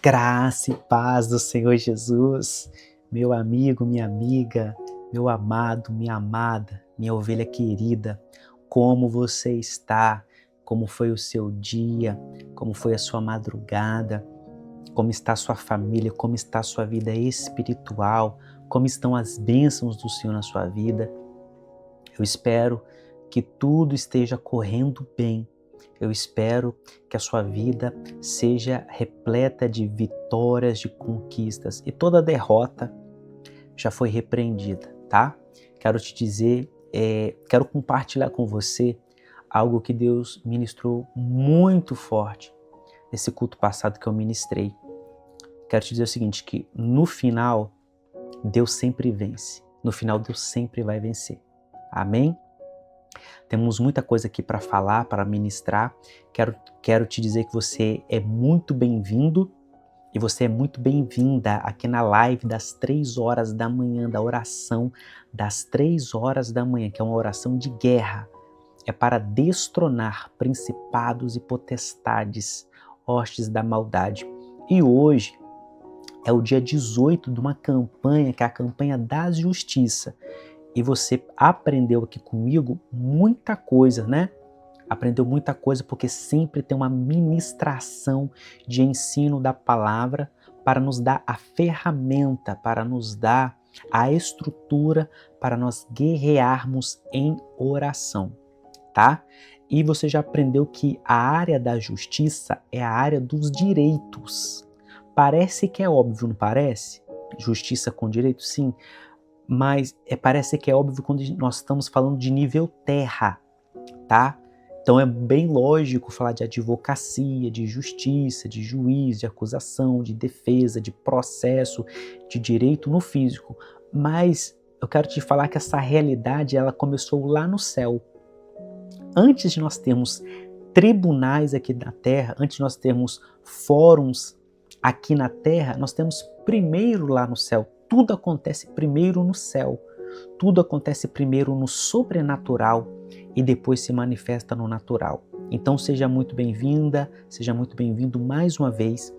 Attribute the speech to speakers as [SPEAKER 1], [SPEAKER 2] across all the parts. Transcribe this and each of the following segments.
[SPEAKER 1] Graça e paz do Senhor Jesus, meu amigo, minha amiga, meu amado, minha amada, minha ovelha querida, como você está? Como foi o seu dia? Como foi a sua madrugada? Como está a sua família? Como está a sua vida espiritual? Como estão as bênçãos do Senhor na sua vida? Eu espero que tudo esteja correndo bem. Eu espero que a sua vida seja repleta de vitórias, de conquistas. E toda derrota já foi repreendida, tá? Quero te dizer, quero compartilhar com você algo que Deus ministrou muito forte nesse culto passado que eu ministrei. Quero te dizer o seguinte, que no final, Deus sempre vence. No final, Deus sempre vai vencer. Amém? Temos muita coisa aqui para falar, para ministrar. Quero te dizer que você é muito bem-vindo e você é muito bem-vinda aqui na live das 3 horas da manhã, da oração das 3 horas da manhã, que é uma oração de guerra. É para destronar principados e potestades, hostes da maldade. E hoje é o dia 18 de uma campanha, que é a campanha da justiça. E você aprendeu aqui comigo muita coisa, né? Aprendeu muita coisa porque sempre tem uma ministração de ensino da palavra para nos dar a ferramenta, para nos dar a estrutura para nós guerrearmos em oração, tá? E você já aprendeu que a área da justiça é a área dos direitos. Parece que é óbvio, não parece? Justiça com direito, sim. Mas parece que é óbvio quando nós estamos falando de nível terra, tá? Então é bem lógico falar de advocacia, de justiça, de juiz, de acusação, de defesa, de processo, de direito no físico. Mas eu quero te falar que essa realidade ela começou lá no céu. Antes de nós termos tribunais aqui na terra, antes de nós termos fóruns aqui na terra, nós temos primeiro lá no céu. Tudo acontece primeiro no céu. Tudo acontece primeiro no sobrenatural e depois se manifesta no natural. Então seja muito bem-vinda, seja muito bem-vindo mais uma vez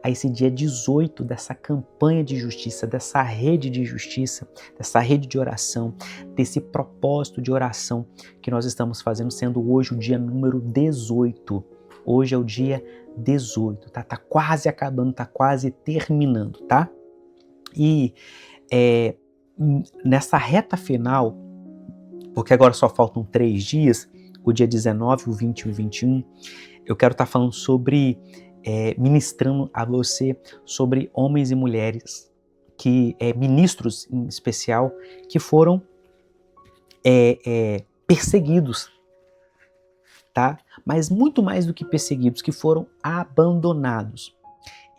[SPEAKER 1] a esse dia 18 dessa campanha de justiça, dessa rede de justiça, dessa rede de oração, desse propósito de oração que nós estamos fazendo, sendo hoje o dia número 18. Hoje é o dia 18, tá? Tá quase acabando, tá quase terminando, tá? E nessa reta final, porque agora só faltam 3 dias, o dia 19, o 20 e o 21, eu quero estar falando sobre, ministrando a você sobre homens e mulheres, ministros em especial, que foram perseguidos, tá? Mas muito mais do que perseguidos, que foram abandonados.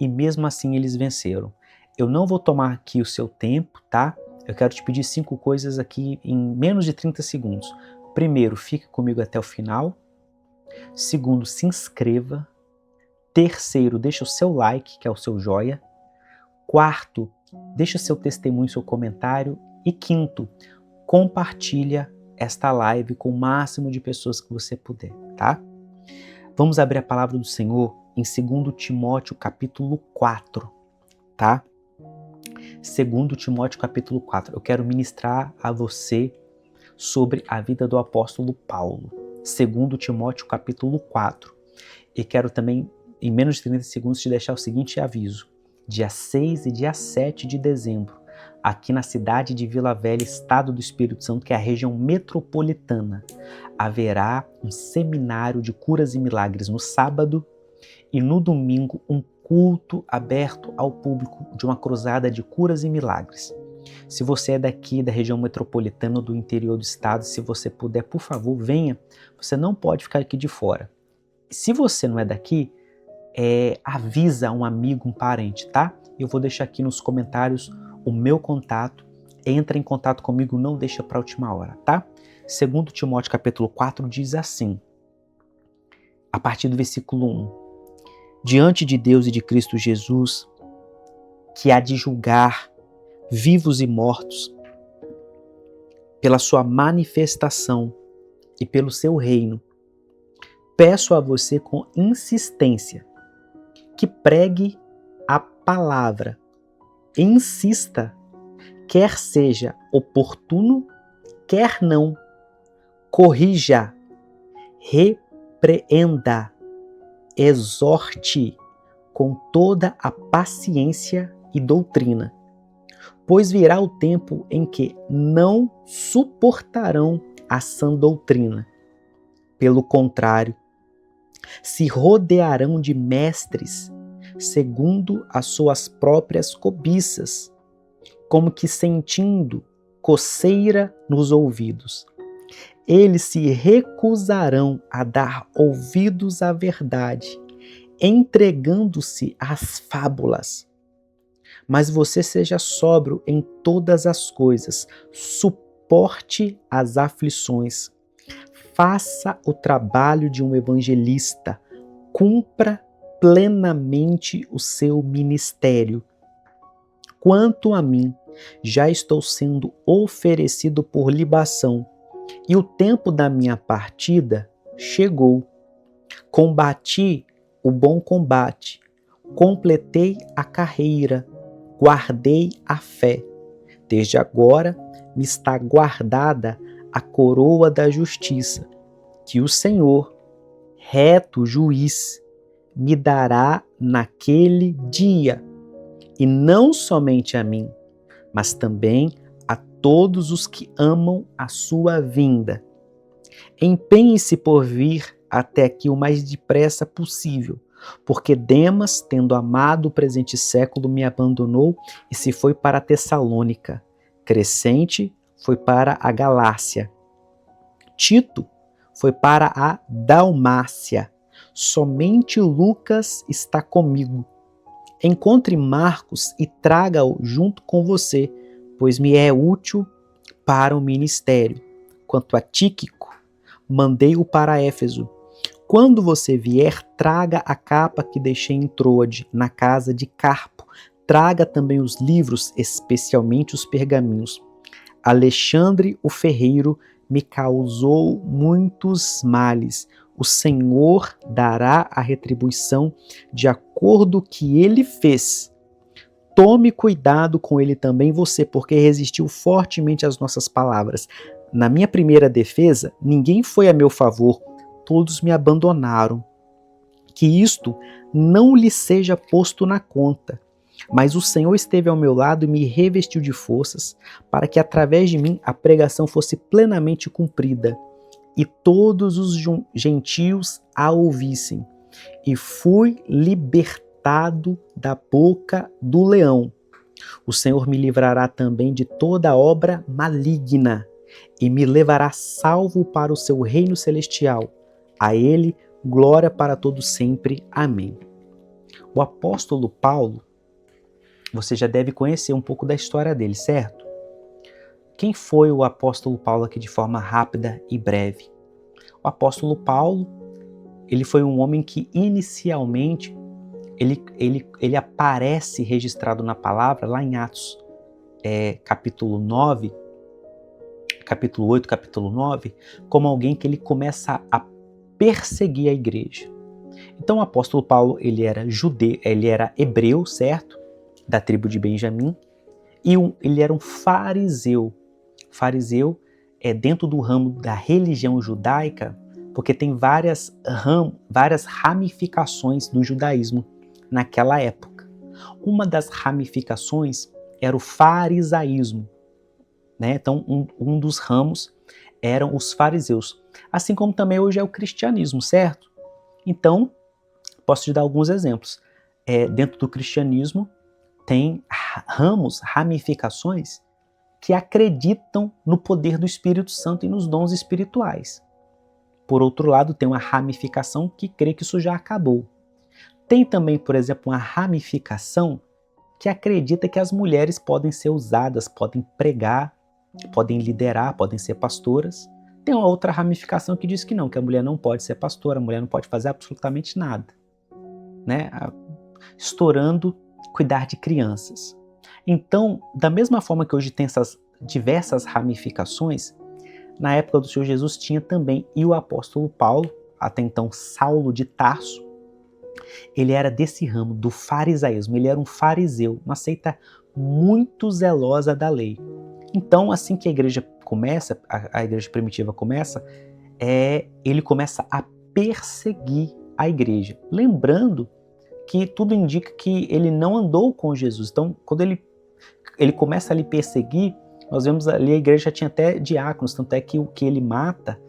[SPEAKER 1] E mesmo assim eles venceram. Eu não vou tomar aqui o seu tempo, tá? Eu quero te pedir 5 coisas aqui em menos de 30 segundos. Primeiro, fique comigo até o final. Segundo, se inscreva. Terceiro, deixa o seu like, que é o seu joia. Quarto, deixa o seu testemunho, seu comentário. E quinto, compartilha esta live com o máximo de pessoas que você puder, tá? Vamos abrir a palavra do Senhor em 2 Timóteo capítulo 4, tá? 2 Timóteo capítulo 4. Eu quero ministrar a você sobre a vida do apóstolo Paulo. 2 Timóteo capítulo 4. E quero também, em menos de 30 segundos, te deixar o seguinte aviso. Dia 6 e dia 7 de dezembro, aqui na cidade de Vila Velha, estado do Espírito Santo, que é a região metropolitana, haverá um seminário de curas e milagres no sábado e no domingo um culto aberto ao público de uma cruzada de curas e milagres. Se você é daqui da região metropolitana do interior do estado, se você puder, por favor, venha. Você não pode ficar aqui de fora. Se você não é daqui, avisa um amigo, um parente, tá? Eu vou deixar aqui nos comentários o meu contato. Entra em contato comigo, não deixa para a última hora, tá? 2 Timóteo capítulo 4 diz assim, a partir do versículo 1. Diante de Deus e de Cristo Jesus, que há de julgar vivos e mortos, pela sua manifestação e pelo seu reino, peço a você com insistência que pregue palavra insista, quer seja oportuno, quer não, corrija, repreenda, exorte com toda a paciência e doutrina. Pois virá o tempo em que não suportarão a sã doutrina. Pelo contrário, se rodearão de mestres, segundo as suas próprias cobiças, como que sentindo coceira nos ouvidos. Eles se recusarão a dar ouvidos à verdade, entregando-se às fábulas. Mas você seja sóbrio em todas as coisas, suporte as aflições, faça o trabalho de um evangelista, cumpra plenamente o seu ministério. Quanto a mim, já estou sendo oferecido por libação, e o tempo da minha partida chegou. Combati o bom combate, completei a carreira, guardei a fé. Desde agora me está guardada a coroa da justiça, que o Senhor, reto juiz, me dará naquele dia, e não somente a mim, mas também a todos os que amam a sua vinda. Empenhe-se por vir até aqui o mais depressa possível, porque Demas, tendo amado o presente século, me abandonou e se foi para Tessalônica. Crescente foi para a Galácia. Tito foi para a Dalmácia. Somente Lucas está comigo. Encontre Marcos e traga-o junto com você, pois me é útil para o ministério. Quanto a Tíquico, mandei-o para Éfeso. Quando você vier, traga a capa que deixei em Troade, na casa de Carpo. Traga também os livros, especialmente os pergaminhos. Alexandre, o ferreiro, me causou muitos males. O Senhor dará a retribuição de acordo com o que ele fez. Tome cuidado com ele também você, porque resistiu fortemente às nossas palavras. Na minha primeira defesa, ninguém foi a meu favor, todos me abandonaram. Que isto não lhe seja posto na conta. Mas o Senhor esteve ao meu lado e me revestiu de forças, para que através de mim a pregação fosse plenamente cumprida, e todos os gentios a ouvissem. E fui libertado da boca do leão. O Senhor me livrará também de toda obra maligna, e me levará salvo para o seu reino celestial. A ele, glória para todos sempre. Amém. O apóstolo Paulo, você já deve conhecer um pouco da história dele, certo? Quem foi o apóstolo Paulo aqui de forma rápida e breve? O apóstolo Paulo, ele foi um homem que inicialmente, ele aparece registrado na palavra lá em Atos, capítulo 9, capítulo 8, capítulo 9, como alguém que ele começa a perseguir a igreja. Então o apóstolo Paulo, ele era judeu, ele era hebreu, certo? Da tribo de Benjamim, e ele era um fariseu. Fariseu é dentro do ramo da religião judaica, porque tem várias ramificações do judaísmo naquela época. Uma das ramificações era o farisaísmo, né? Então um dos ramos eram os fariseus, assim como também hoje é o cristianismo, certo? Então, posso te dar alguns exemplos. Dentro do cristianismo tem ramificações que acreditam no poder do Espírito Santo e nos dons espirituais. Por outro lado, tem uma ramificação que crê que isso já acabou. Tem também, por exemplo, uma ramificação que acredita que as mulheres podem ser usadas, podem pregar, podem liderar, podem ser pastoras. Tem uma outra ramificação que diz que não, que a mulher não pode ser pastora, a mulher não pode fazer absolutamente nada, né? Estourando cuidar de crianças. Então, da mesma forma que hoje tem essas diversas ramificações, na época do Senhor Jesus tinha também, e o apóstolo Paulo, até então Saulo de Tarso, Ele era desse ramo, do farisaísmo, ele era um fariseu, uma seita muito zelosa da lei. Então, assim que a igreja começa, a igreja primitiva começa, ele começa a perseguir a igreja. Lembrando que tudo indica que ele não andou com Jesus. Então, quando ele começa a lhe perseguir, nós vemos ali a igreja já tinha até diáconos, tanto é que o que ele mata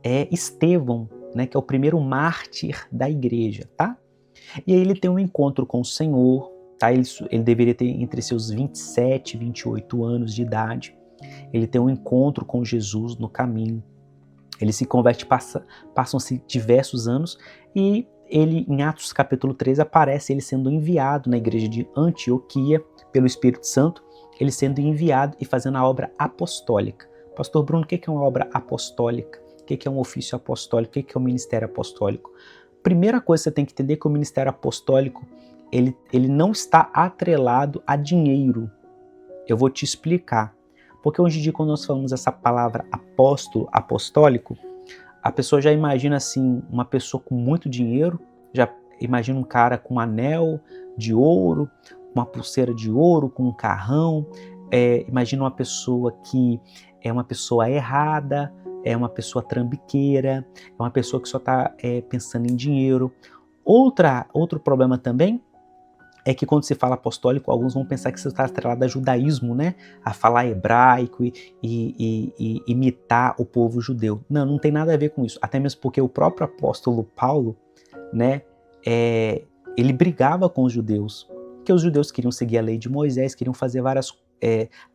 [SPEAKER 1] é Estevão, né, que é o primeiro mártir da igreja, tá? E aí ele tem um encontro com o Senhor, tá? Ele deveria ter entre seus 27 e 28 anos de idade. Ele tem um encontro com Jesus no caminho. Ele se converte, passam-se diversos anos e ele, em Atos capítulo 3, aparece ele sendo enviado na igreja de Antioquia pelo Espírito Santo, ele sendo enviado e fazendo a obra apostólica. Pastor Bruno, o que é uma obra apostólica? O que é um ofício apostólico? O que é um ministério apostólico? Primeira coisa que você tem que entender é que o ministério apostólico, ele não está atrelado a dinheiro. Eu vou te explicar. Porque hoje em dia, quando nós falamos essa palavra apóstolo, apostólico, a pessoa já imagina assim, uma pessoa com muito dinheiro, já imagina um cara com um anel de ouro, uma pulseira de ouro, com um carrão, imagina uma pessoa que é uma pessoa errada, é uma pessoa trambiqueira, é uma pessoa que só está pensando em dinheiro. Outro problema também é que quando se fala apostólico, alguns vão pensar que você está atrelado a judaísmo, né? A falar hebraico e imitar o povo judeu. Não, não tem nada a ver com isso. Até mesmo porque o próprio apóstolo Paulo, né? Ele brigava com os judeus, porque os judeus queriam seguir a lei de Moisés, queriam fazer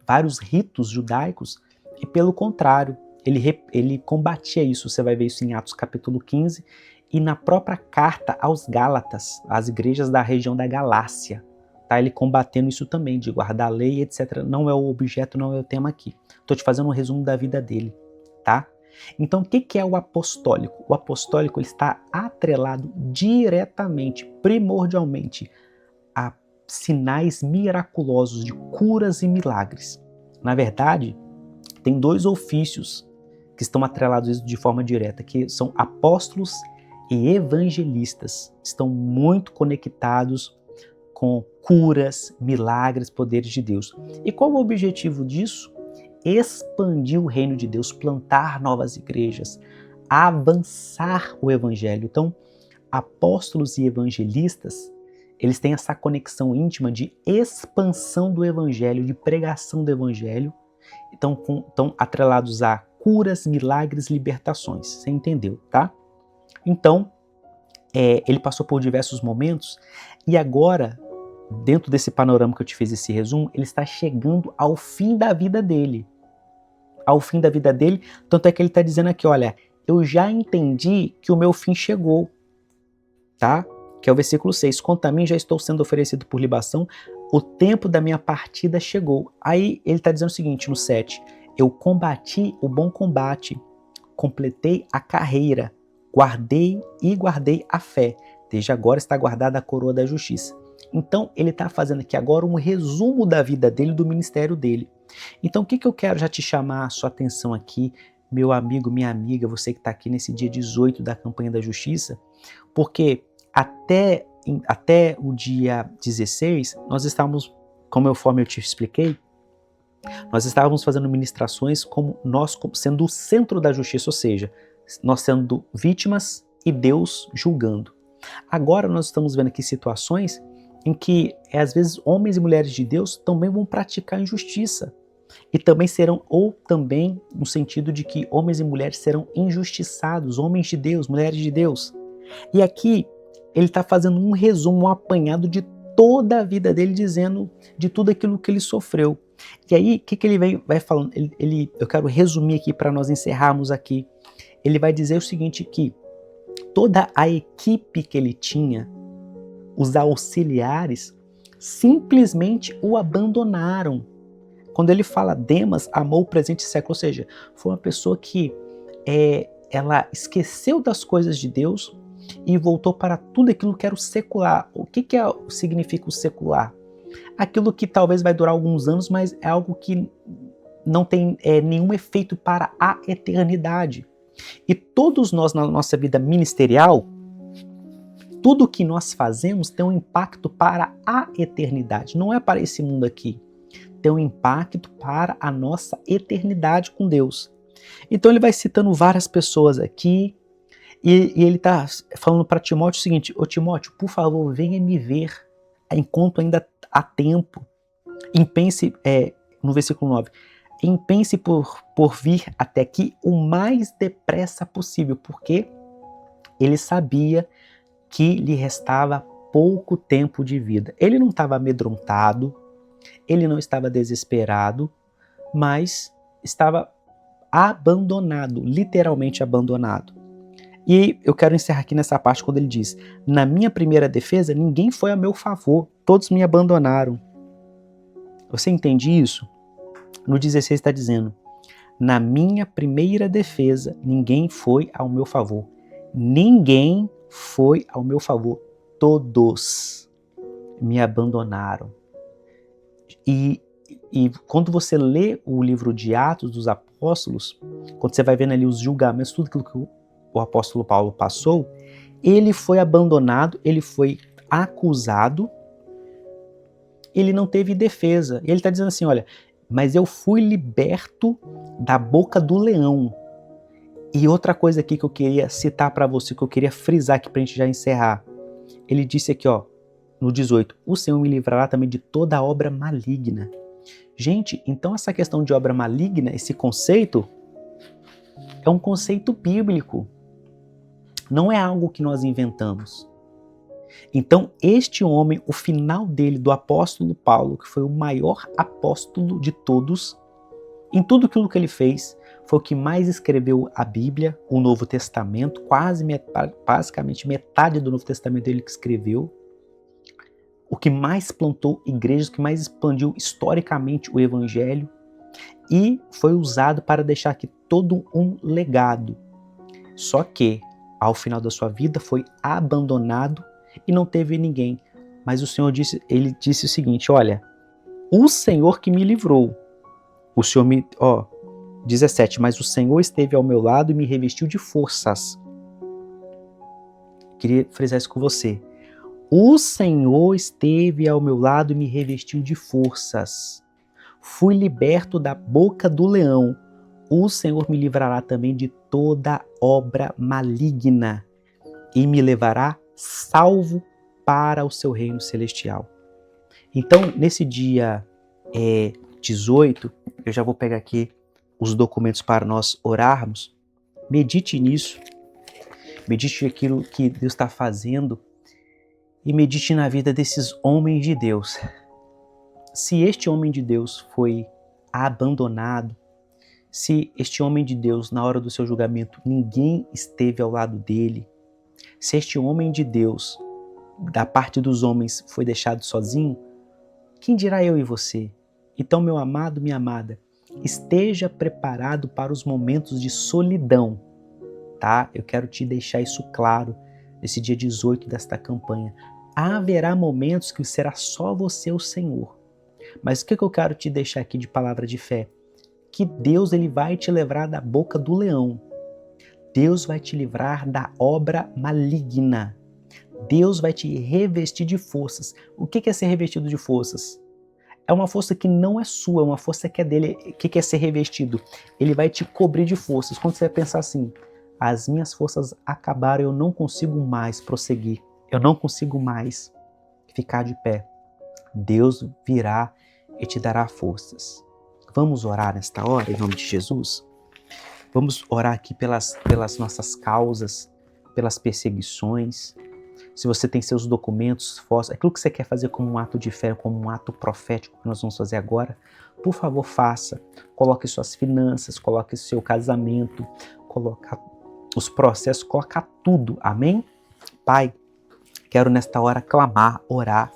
[SPEAKER 1] vários ritos judaicos, e pelo contrário, ele combatia isso. Você vai ver isso em Atos capítulo 15, e na própria carta aos Gálatas, às igrejas da região da Galácia, tá? Ele combatendo isso também, de guardar a lei, etc. Não é o objeto, não é o tema aqui. Estou te fazendo um resumo da vida dele, tá? Então, o que é o apostólico? O apostólico ele está atrelado diretamente, primordialmente, a sinais miraculosos de curas e milagres. Na verdade, tem dois ofícios que estão atrelados de forma direta, que são apóstolos e evangelistas. Estão muito conectados com curas, milagres, poderes de Deus. E qual o objetivo disso? Expandir o reino de Deus, plantar novas igrejas, avançar o evangelho. Então, apóstolos e evangelistas, eles têm essa conexão íntima de expansão do evangelho, de pregação do evangelho. Então, estão atrelados a curas, milagres, libertações. Você entendeu, tá? Então, ele passou por diversos momentos e agora, dentro desse panorama que eu te fiz esse resumo, ele está chegando ao fim da vida dele. Ao fim da vida dele, tanto é que ele está dizendo aqui, olha, eu já entendi que o meu fim chegou, tá? Que é o versículo 6, quanto a mim já estou sendo oferecido por libação, o tempo da minha partida chegou. Aí ele está dizendo o seguinte, no 7, eu combati o bom combate, completei a carreira, guardei a fé, desde agora está guardada a coroa da justiça. Então ele está fazendo aqui agora um resumo da vida dele, do ministério dele. Então o que eu quero já te chamar a sua atenção aqui, meu amigo, minha amiga, você que está aqui nesse dia 18 da campanha da justiça, porque até o dia 16, nós estávamos, conforme eu te expliquei, nós estávamos fazendo ministrações como nós sendo o centro da justiça, ou seja, nós sendo vítimas e Deus julgando. Agora nós estamos vendo aqui situações em que, às vezes, homens e mulheres de Deus também vão praticar injustiça. E também serão, ou também no sentido de que homens e mulheres serão injustiçados, homens de Deus, mulheres de Deus. E aqui ele está fazendo um resumo, um apanhado de toda a vida dele, dizendo de tudo aquilo que ele sofreu. E aí, o que ele vai falando? Eu quero resumir aqui para nós encerrarmos aqui. Ele vai dizer o seguinte, que toda a equipe que ele tinha, os auxiliares, simplesmente o abandonaram. Quando ele fala Demas amou o presente século, ou seja, foi uma pessoa que ela esqueceu das coisas de Deus e voltou para tudo aquilo que era o secular. O que significa o secular? Aquilo que talvez vai durar alguns anos, mas é algo que não tem nenhum efeito para a eternidade. E todos nós, na nossa vida ministerial, Tudo que nós fazemos tem um impacto para a eternidade, não é para esse mundo aqui. Tem um impacto para a nossa eternidade com Deus. Então ele vai citando várias pessoas aqui, e ele está falando para Timóteo o seguinte: ô Timóteo, por favor, venha me ver enquanto ainda há tempo. Impense, no versículo 9, impense por vir até aqui o mais depressa possível, porque ele sabia que lhe restava pouco tempo de vida. Ele não estava amedrontado, ele não estava desesperado, mas estava abandonado, literalmente abandonado. E eu quero encerrar aqui nessa parte quando ele diz: na minha primeira defesa, ninguém foi a meu favor, todos me abandonaram. Você entende isso? No 16 está dizendo: na minha primeira defesa, ninguém foi ao meu favor. Ninguém foi ao meu favor, todos me abandonaram. E quando você lê o livro de Atos dos Apóstolos, quando você vai vendo ali os julgamentos, tudo aquilo que o apóstolo Paulo passou, ele foi abandonado, ele foi acusado, ele não teve defesa. Ele está dizendo assim: olha, mas eu fui liberto da boca do leão. E outra coisa aqui que eu queria citar para você, que eu queria frisar aqui para a gente já encerrar. Ele disse aqui, ó, no 18, o Senhor me livrará também de toda obra maligna. Gente, então essa questão de obra maligna, esse conceito, é um conceito bíblico. Não é algo que nós inventamos. Então, este homem, o final dele, do apóstolo Paulo, que foi o maior apóstolo de todos, em tudo aquilo que ele fez, foi o que mais escreveu a Bíblia, o Novo Testamento, basicamente metade do Novo Testamento ele que escreveu, o que mais plantou igrejas, o que mais expandiu historicamente o Evangelho, e foi usado para deixar aqui todo um legado. Só que, ao final da sua vida, foi abandonado e não teve ninguém. Mas o Senhor disse, ele disse o seguinte: olha, o Senhor que me livrou, o Senhor me, 17, mas o Senhor esteve ao meu lado e me revestiu de forças. Queria frisar isso com você. O Senhor esteve ao meu lado e me revestiu de forças. Fui liberto da boca do leão. O Senhor me livrará também de toda obra maligna e me levará salvo para o seu reino celestial. Então, nesse dia 18, eu já vou pegar aqui os documentos para nós orarmos. Medite nisso. Medite naquilo que Deus está fazendo e medite na vida desses homens de Deus. Se este homem de Deus foi abandonado, se este homem de Deus, na hora do seu julgamento, ninguém esteve ao lado dele, se este homem de Deus, da parte dos homens, foi deixado sozinho, quem dirá eu e você? Então, meu amado, minha amada, esteja preparado para os momentos de solidão, tá? Eu quero te deixar isso claro nesse dia 18 desta campanha. Haverá momentos que será só você o Senhor. Mas o que eu quero te deixar aqui de palavra de fé? Que Deus ele vai te livrar da boca do leão. Deus vai te livrar da obra maligna. Deus vai te revestir de forças. O que é ser revestido de forças? É uma força que não é sua, é uma força que é dele. O que é ser revestido? Ele vai te cobrir de forças. Quando você vai pensar assim: as minhas forças acabaram, eu não consigo mais prosseguir. Eu não consigo mais ficar de pé. Deus virá e te dará forças. Vamos orar nesta hora, em nome de Jesus? Vamos orar aqui pelas nossas causas, pelas perseguições. Se você tem seus documentos, aquilo que você quer fazer como um ato de fé, como um ato profético que nós vamos fazer agora, por favor, faça. Coloque suas finanças, coloque seu casamento, coloque os processos, coloque tudo. Amém? Pai, quero nesta hora clamar, orar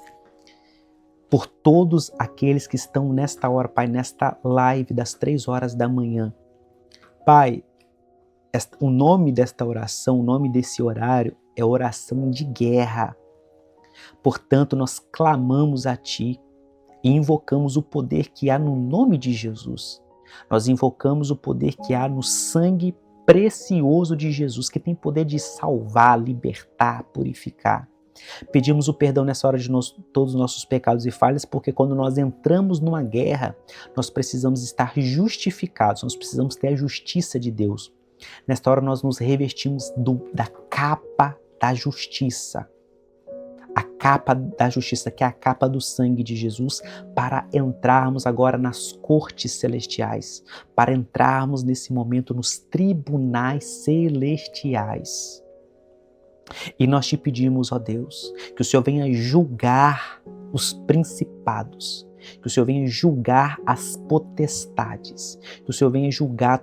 [SPEAKER 1] por todos aqueles que estão nesta hora, Pai, nesta live das 3 horas da manhã. Pai, o nome desta oração, o nome desse horário é oração de guerra. Portanto, nós clamamos a Ti e invocamos o poder que há no nome de Jesus. Nós invocamos o poder que há no sangue precioso de Jesus, que tem poder de salvar, libertar, purificar. Pedimos o perdão nessa hora de todos os nossos pecados e falhas, porque quando nós entramos numa guerra, nós precisamos estar justificados, nós precisamos ter a justiça de Deus. Nesta hora nós nos revestimos da capa da justiça. A capa da justiça, que é a capa do sangue de Jesus, para entrarmos agora nas cortes celestiais, para entrarmos nesse momento nos tribunais celestiais. E nós te pedimos, ó Deus, que o Senhor venha julgar os principados, que o Senhor venha julgar as potestades, que o Senhor venha julgar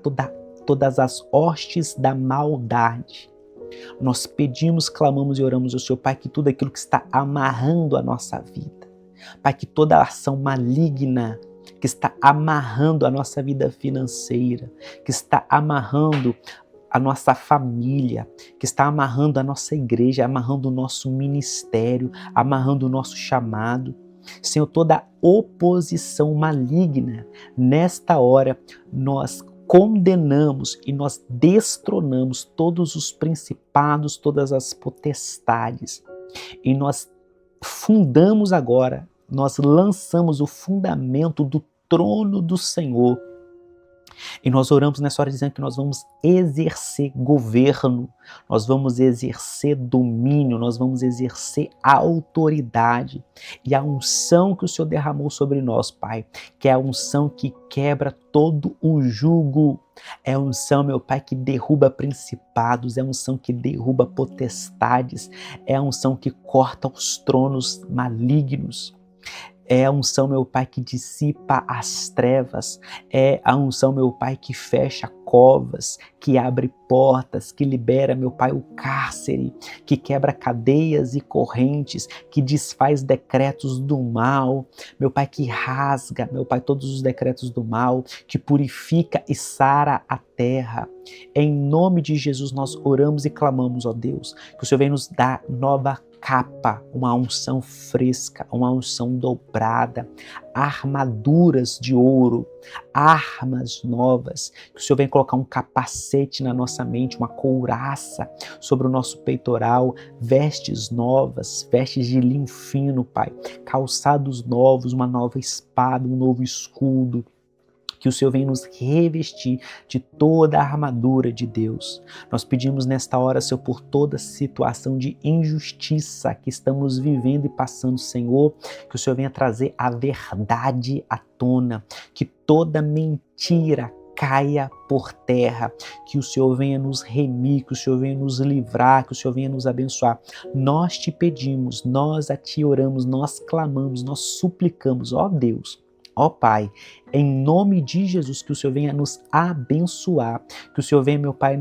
[SPEAKER 1] todas as hostes da maldade. Nós pedimos, clamamos e oramos ao Senhor, Pai, que tudo aquilo que está amarrando a nossa vida, Pai, que toda ação maligna que está amarrando a nossa vida financeira, que está amarrando a nossa família, que está amarrando a nossa igreja, amarrando o nosso ministério, amarrando o nosso chamado. Senhor, toda oposição maligna, nesta hora nós condenamos e nós destronamos todos os principados, todas as potestades. E nós fundamos agora, nós lançamos o fundamento do trono do Senhor. E nós oramos nessa hora dizendo que nós vamos exercer governo, nós vamos exercer domínio, nós vamos exercer autoridade. E a unção que o Senhor derramou sobre nós, Pai, que é a unção que quebra todo o jugo, é a unção, meu Pai, que derruba principados, é a unção que derruba potestades, é a unção que corta os tronos malignos. É a unção, meu Pai, que dissipa as trevas. É a unção, meu Pai, que fecha covas, que abre portas, que libera, meu Pai, o cárcere, que quebra cadeias e correntes, que desfaz decretos do mal. Meu Pai, que rasga, meu Pai, todos os decretos do mal, que purifica e sara a terra. Em nome de Jesus nós oramos e clamamos, ó Deus, que o Senhor venha nos dar nova capa, uma unção fresca, uma unção dobrada, armaduras de ouro, armas novas, que o Senhor venha colocar um capacete na nossa mente, uma couraça sobre o nosso peitoral, vestes novas, vestes de linho fino, Pai, calçados novos, uma nova espada, um novo escudo. Que o Senhor venha nos revestir de toda a armadura de Deus. Nós pedimos nesta hora, Senhor, por toda situação de injustiça que estamos vivendo e passando, Senhor, que o Senhor venha trazer a verdade à tona, que toda mentira caia por terra, que o Senhor venha nos remir, que o Senhor venha nos livrar, que o Senhor venha nos abençoar. Nós te pedimos, nós a Ti oramos, nós clamamos, nós suplicamos, ó Deus, ó Pai, em nome de Jesus, que o Senhor venha nos abençoar, que o Senhor venha, meu Pai,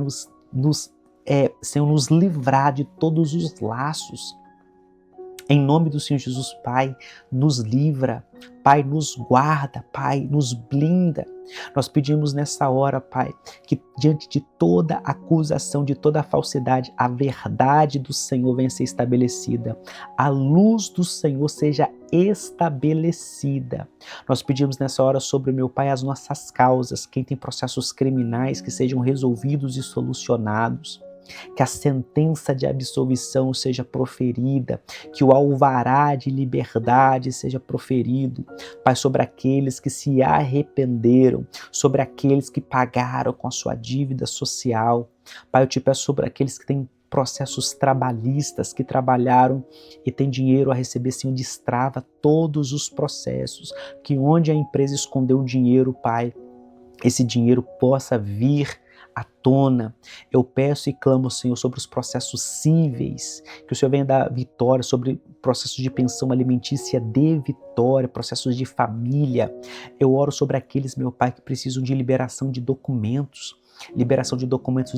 [SPEAKER 1] Senhor, nos livrar de todos os laços. Em nome do Senhor Jesus, Pai, nos livra, Pai, nos guarda, Pai, nos blinda. Nós pedimos nessa hora, Pai, que diante de toda acusação, de toda falsidade, a verdade do Senhor venha ser estabelecida. A luz do Senhor seja estabelecida. Nós pedimos nessa hora sobre, meu Pai, as nossas causas, quem tem processos criminais que sejam resolvidos e solucionados. Que a sentença de absolvição seja proferida, que o alvará de liberdade seja proferido, Pai, sobre aqueles que se arrependeram, sobre aqueles que pagaram com a sua dívida social. Pai, eu te peço sobre aqueles que têm processos trabalhistas, que trabalharam e têm dinheiro a receber, Senhor, destrava todos os processos, que onde a empresa escondeu o dinheiro, Pai, esse dinheiro possa vir à tona. Eu peço e clamo, Senhor, sobre os processos cíveis, que o Senhor venha dar vitória, sobre processos de pensão alimentícia, dê vitória, processos de família. Eu oro sobre aqueles, meu Pai, que precisam de liberação de documentos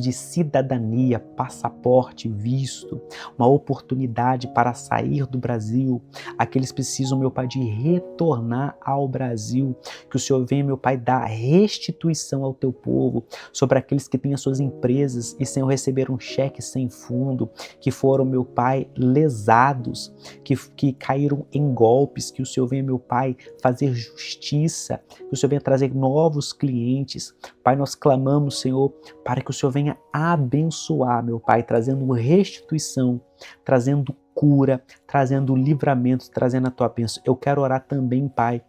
[SPEAKER 1] de cidadania, passaporte, visto, uma oportunidade para sair do Brasil. Aqueles precisam, meu Pai, de retornar ao Brasil. Que o Senhor venha, meu Pai, dar restituição ao teu povo, sobre aqueles que têm as suas empresas e, Senhor, receberam cheques sem fundo, que foram, meu Pai, lesados, que caíram em golpes. Que o Senhor venha, meu Pai, fazer justiça, que o Senhor venha trazer novos clientes. Pai, nós clamamos, Senhor, para que o Senhor venha abençoar, meu Pai, trazendo restituição, trazendo cura, trazendo livramento, trazendo a tua bênção. Eu quero orar também, Pai,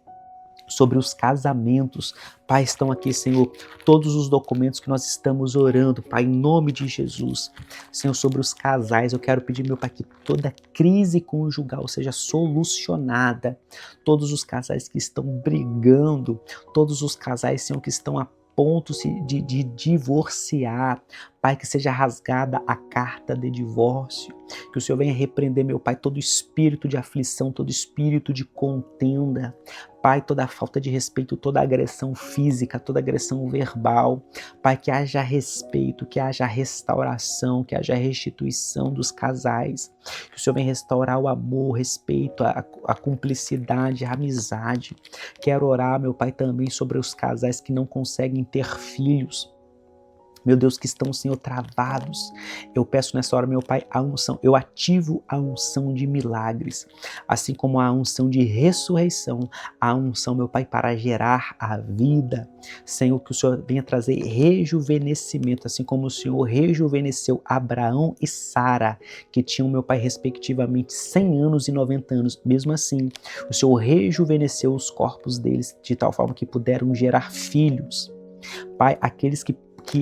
[SPEAKER 1] sobre os casamentos. Pai, estão aqui, Senhor, todos os documentos que nós estamos orando, Pai, em nome de Jesus. Senhor, sobre os casais, eu quero pedir, meu Pai, que toda crise conjugal seja solucionada. Todos os casais que estão brigando, todos os casais, Senhor, que estão a ponto de divorciar, Pai, que seja rasgada a carta de divórcio, que o Senhor venha repreender, meu Pai, todo espírito de aflição, todo espírito de contenda, Pai, toda falta de respeito, toda agressão física, toda agressão verbal, Pai, que haja respeito, que haja restauração, que haja restituição dos casais, que o Senhor venha restaurar o amor, o respeito, a cumplicidade, a amizade. Quero orar, meu Pai, também sobre os casais que não conseguem ter filhos, meu Deus, que estão, Senhor, travados. Eu peço nessa hora, meu Pai, a unção. Eu ativo a unção de milagres, assim como a unção de ressurreição, a unção, meu Pai, para gerar a vida. Senhor, que o Senhor venha trazer rejuvenescimento, assim como o Senhor rejuvenesceu Abraão e Sara, que tinham, meu Pai, respectivamente 100 anos e 90 anos. Mesmo assim, o Senhor rejuvenesceu os corpos deles de tal forma que puderam gerar filhos. Pai, aqueles que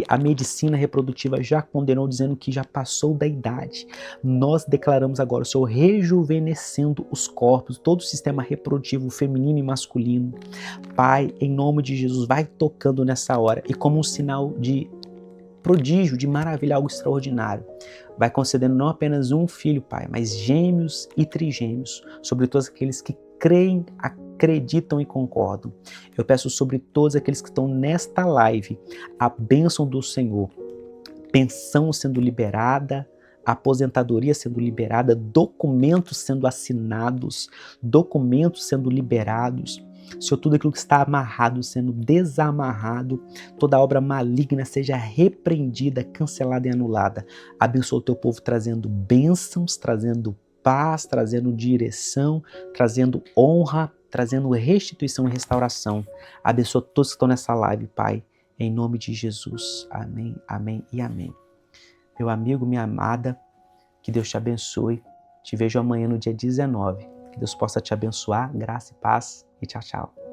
[SPEAKER 1] a medicina reprodutiva já condenou, dizendo que já passou da idade. Nós declaramos agora o Senhor rejuvenescendo os corpos, todo o sistema reprodutivo feminino e masculino. Pai, em nome de Jesus, vai tocando nessa hora e como um sinal de prodígio, de maravilha, algo extraordinário. Vai concedendo não apenas um filho, Pai, mas gêmeos e trigêmeos, sobre todos aqueles que creem, acreditam e concordam. Eu peço sobre todos aqueles que estão nesta live a bênção do Senhor, pensão sendo liberada, aposentadoria sendo liberada, documentos sendo assinados, documentos sendo liberados. Senhor, tudo aquilo que está amarrado sendo desamarrado, toda obra maligna seja repreendida, cancelada e anulada. Abençoa o teu povo trazendo bênçãos, trazendo paz, trazendo direção, trazendo honra, trazendo restituição e restauração. Abençoa todos que estão nessa live, Pai, em nome de Jesus. Amém, amém e amém. Meu amigo, minha amada, que Deus te abençoe. Te vejo amanhã no dia 19. Que Deus possa te abençoar, graça e paz, e tchau, tchau.